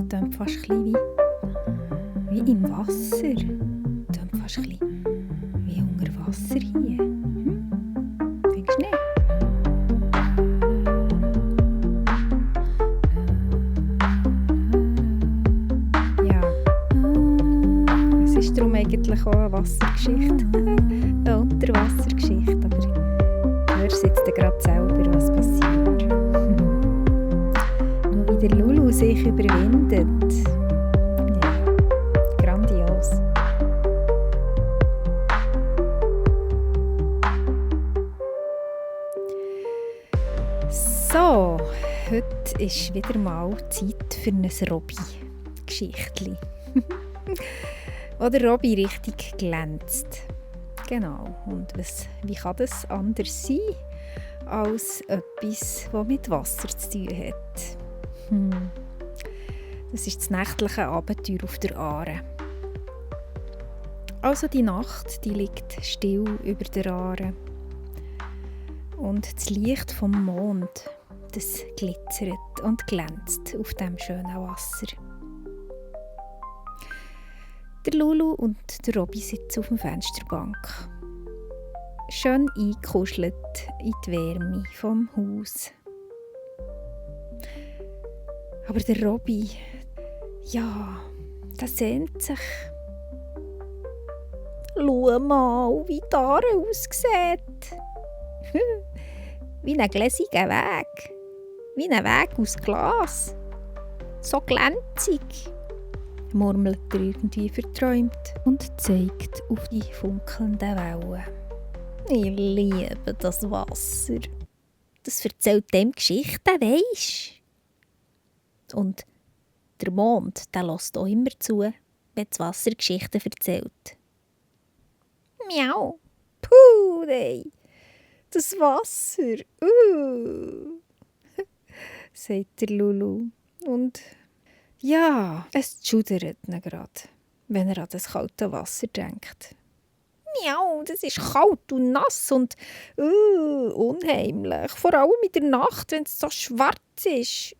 tönt fast ein bisschen wie im Wasser. Tönt fast ein bisschen wie unter Wasser hier. Findest du nicht? Ja, es ist darum eigentlich auch eine Wassergeschichte. Eine Unterwassergeschichte, aber du hörst jetzt gerade selber, was passiert. Nur wie der Lulu sich überwindet. Ja, grandios. So, heute ist wieder mal Zeit für ein Robby-Geschichtli. Wo der Robby richtig glänzt. Genau. Und wie kann das anders sein als etwas, das mit Wasser zu tun hat? Das ist das nächtliche Abenteuer auf der Aare. Also die Nacht, die liegt still über der Aare. Und das Licht vom Mond, das glitzert und glänzt auf dem schönen Wasser. Der Lulu und der Robby sitzen auf der Fensterbank. Schön eingekuschelt in die Wärme vom Haus. Aber der Robby, ja, der sehnt sich. Schau mal, wie die Aare aussieht. Wie ein gläsiger Weg. Wie ein Weg aus Glas. So glänzig, murmelt er irgendwie verträumt und zeigt auf die funkelnden Wellen. Ich liebe das Wasser. Das erzählt dem Geschichten, weisst. Und der Mond, der lässt auch immer zu, wenn das Wasser Geschichten erzählt. Miau. Puh, nein. Das Wasser. Sagt der Lulu. Und ja, es schudert ihn gerade, wenn er an das kalte Wasser denkt. Miau, das ist kalt und nass und unheimlich. Vor allem in der Nacht, wenn es so schwarz ist.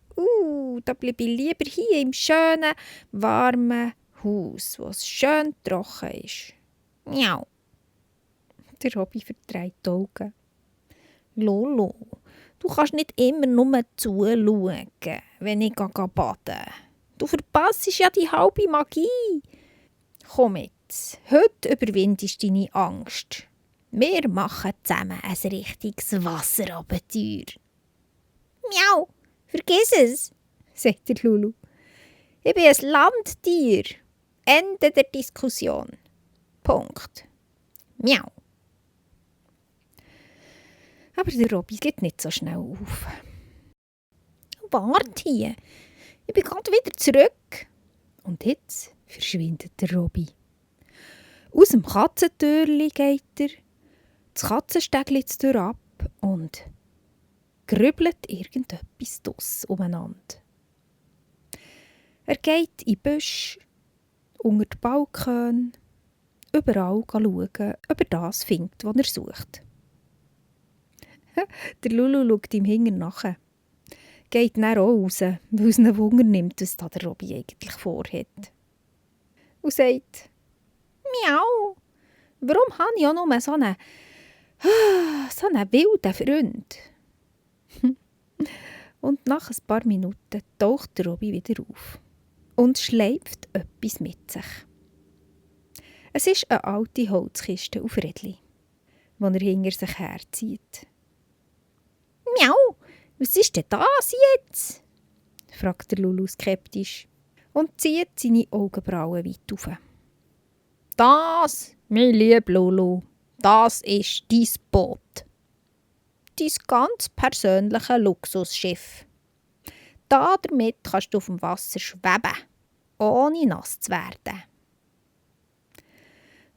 Da bleibe ich lieber hier im schönen, warmen Haus, wo es schön trocken ist. Miau. Der Robby verdreht die Augen. Lolo, du kannst nicht immer nur zuschauen, wenn ich baden. Du verpasst ja die halbe Magie. Komm jetzt, heute überwindest du deine Angst. Wir machen zusammen ein richtiges Wasserabenteuer. Miau, vergiss es, sagt der Lulu. Ich bin ein Landtier. Ende der Diskussion. Punkt. Miau. Aber der Robby geht nicht so schnell auf. Warte hier, ich bin gerade wieder zurück. Und jetzt verschwindet der Robby. Aus dem Katzentürli geht er, das Katzenstägli zur Tür ab und grübelt irgendetwas draus umeinander. Er geht in die Büsche, unter die Balkone, überall schauen, ob er das findet, was er sucht. Der Lulu schaut ihm hinten nach. Geht dann auch raus, weil es ihn Wunder nimmt, was da der Robby eigentlich vorhat. Und sagt, Miau, warum habe ich auch nur so einen wilden Freund? Und nach ein paar Minuten taucht der Robby wieder auf und schleift etwas mit sich. Es ist eine alte Holzkiste auf Rädchen, die er hinter sich herzieht. Miau, was ist denn das jetzt? Fragt der Lulu skeptisch und zieht seine Augenbrauen weit auf. Das, mein lieber Lulu, das ist dein Boot. Dein ganz persönliche Luxusschiff. Damit kannst du auf dem Wasser schweben, ohne nass zu werden.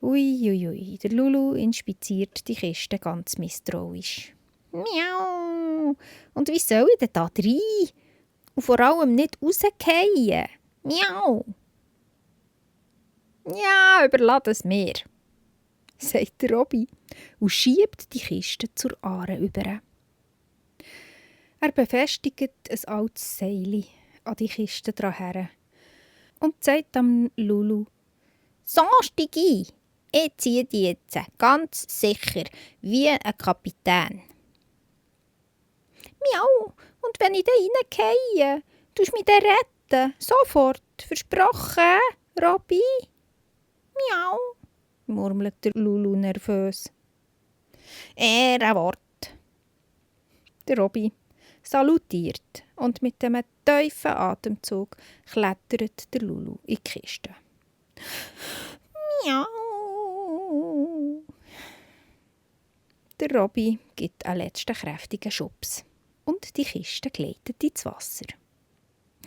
Uiuiui, der Lulu inspiziert die Kiste ganz misstrauisch. Miau, und wie soll ich denn da rein? Und vor allem nicht rausfallen. Miau. Ja, überlass es mir, sagt der Robby und schiebt die Kiste zur Aare über. Er befestigt ein altes Seil an die Kiste dran her und sagt am Lulu: «So, steig ein. Ich ziehe dich jetzt, ganz sicher, wie ein Kapitän.» «Miau, und wenn ich da reingehe, tust du mich dann retten? Sofort, versprochen, Robby?» «Miau», murmelt der Lulu nervös. «Ehrenwort.» Der Robby salutiert und mit einem tiefen Atemzug klettert der Lulu in die Kiste. «Miau!» Der Robby gibt einen letzten kräftigen Schubs und die Kiste gleitet ins Wasser.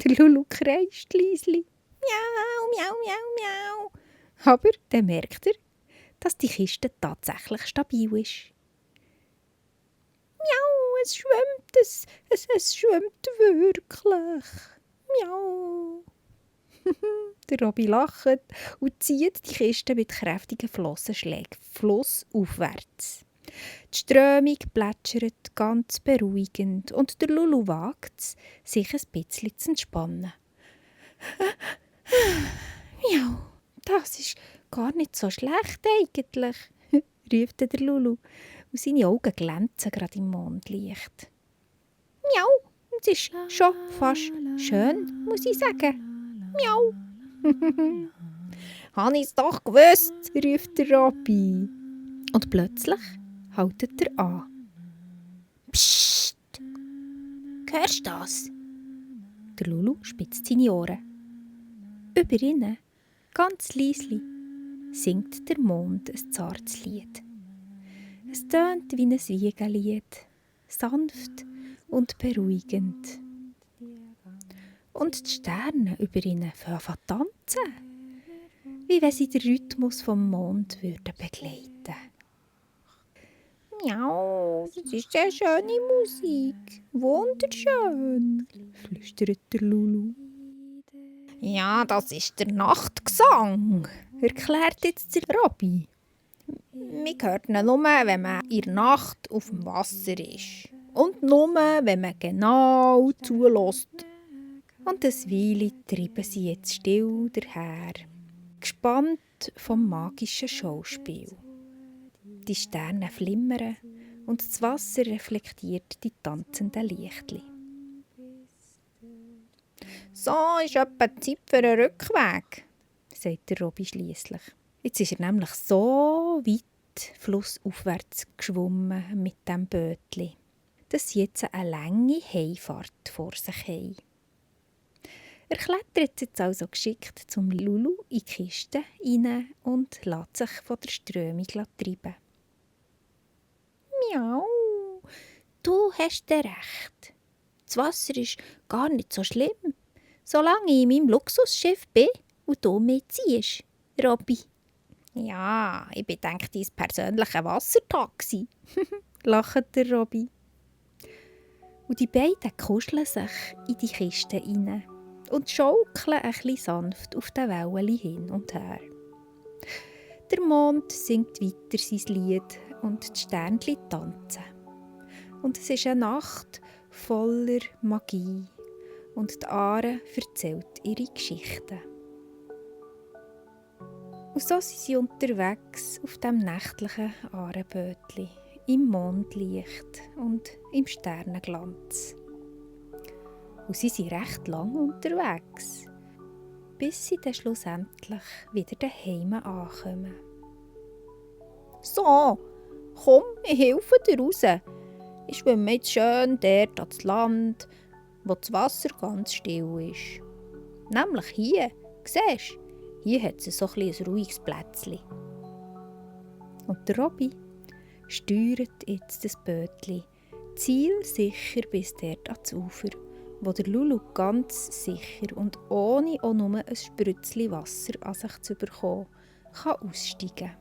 Der Lulu kreischt leislich. «Miau, miau, miau, miau!» Aber dann merkt er, dass die Kiste tatsächlich stabil ist. «Miau, es schwimmt, es schwimmt wirklich. Miau!» Der Robby lacht und zieht die Kiste mit kräftigen Flossenschlägen flussaufwärts. Die Strömung plätschert ganz beruhigend und der Lulu wagt es, sich ein bisschen zu entspannen. «Miau, das ist gar nicht so schlecht eigentlich», ruft der Lulu und seine Augen glänzen gerade im Mondlicht. «Miau, es ist schon fast schön, muss ich sagen. Miau!» «Habe ich es doch gewusst», ruft der Robby. Und plötzlich haltet er an. «Psst! Hörst du das?» Der Lulu spitzt seine Ohren. Über ihnen, ganz leislich, singt der Mond ein zartes Lied. Es tönt wie ein Wiegenlied, sanft und beruhigend. Und die Sterne über ihnen fangen an zu tanzen, wie wenn sie den Rhythmus vom Mond begleiten würden. «Miau, das ist sehr schöne Musik, wunderschön», flüstert der Lulu. «Ja, das ist der Nachtgesang», erklärt jetzt der Robby. «Man hört ihn nur, wenn man in der Nacht auf dem Wasser ist. Und nur, wenn man genau zulässt.» Und eine Weile treiben sie jetzt still daher, gespannt vom magischen Schauspiel. Die Sterne flimmern und das Wasser reflektiert die tanzenden Lichtli. «So ist etwa Zeit für einen Rückweg», sagt der Robby schliesslich. Jetzt ist er nämlich so weit flussaufwärts geschwommen mit dem Bötli, dass sie jetzt eine lange Heimfahrt vor sich haben. Er klettert jetzt also geschickt zum Lulu in die Kiste rein und lässt sich von der Strömung treiben. «Miau, du hast recht. Das Wasser ist gar nicht so schlimm, solange ich in meinem Luxusschiff bin und du mitziehst, Robby.» «Ja, ich bin dein persönliches Wassertaxi», lacht der Robby. Und die beiden kuscheln sich in die Kiste rein und schaukeln ein bisschen sanft auf den Wellen hin und her. Der Mond singt weiter sein Lied und die Sternchen tanzen. Und es ist eine Nacht voller Magie und die Aare erzählt ihre Geschichten. Und so sind sie unterwegs auf dem nächtlichen Aarebötli, im Mondlicht und im Sternenglanz. Und sie sind recht lang unterwegs, bis sie dann schlussendlich wieder daheim ankommen. «So, komm, ich helfe dir raus. Ich schwimme jetzt schön dort ans Land, wo das Wasser ganz still ist. Nämlich hier, siehst du, hier hat es so ein ruhiges Plätzchen.» Und der Robby steuert jetzt das Bötli zielsicher bis dort ans Ufer, wo der Lulu ganz sicher und ohne auch nur ein Sprützchen Wasser an sich zu bekommen, kann aussteigen kann.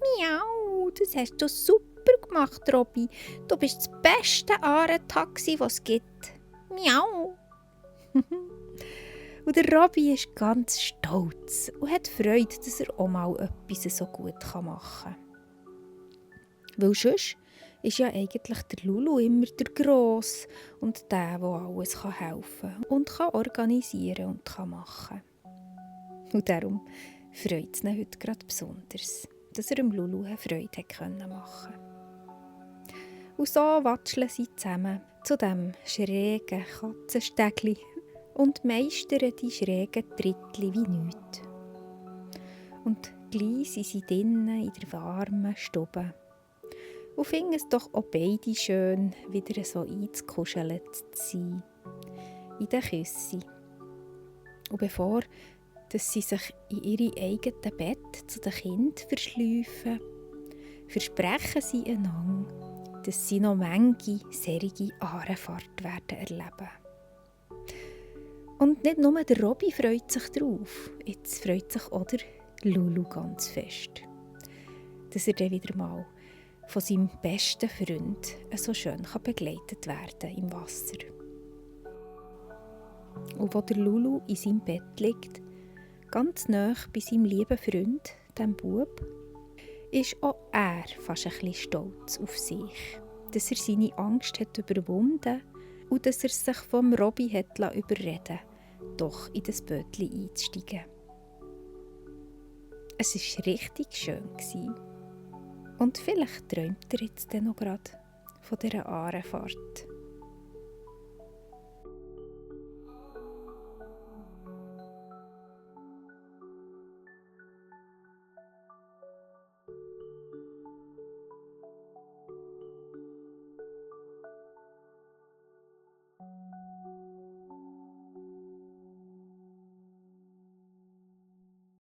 «Miau, das hast du super gemacht, Robby. Du bist das beste Aarentaxi, das es gibt. Miau!» Und der Robby ist ganz stolz und hat Freude, dass er auch mal etwas so gut machen kann. Weil sonst ist ja eigentlich der Lulu immer der Grosse und der alles helfen kann und kann organisieren und kann machen. Und darum freut es ihn heute gerade besonders, dass er dem Lulu eine Freude machen konnte. Und so watscheln sie zusammen zu dem schrägen Katzenstägli und meistern die schrägen Trittli wie nichts. Und gleich sind sie drinnen in der warmen Stube und finden es doch auch beide schön, wieder so einzukuscheln zu sein, in den Küssen. Und bevor dass sie sich in ihre eigenen Bett zu den Kindern verschleifen, versprechen sie einander, dass sie noch manche solche Ahrenfahrt werden erleben. Und nicht nur der Robby freut sich drauf, jetzt freut sich auch der Lulu ganz fest, dass er dann wieder mal von seinem besten Freund so schön begleitet werden im Wasser. Und wo der Lulu in seinem Bett liegt, ganz nahe bei seinem lieben Freund, dem Bub, ist auch er fast ein bisschen stolz auf sich, dass er seine Angst hat überwunden und dass er sich vom Robby hat überreden lassen, doch in das Bötli einzusteigen. Es war richtig schön. Und vielleicht träumt er jetzt noch gerade von dieser Ahrenfahrt.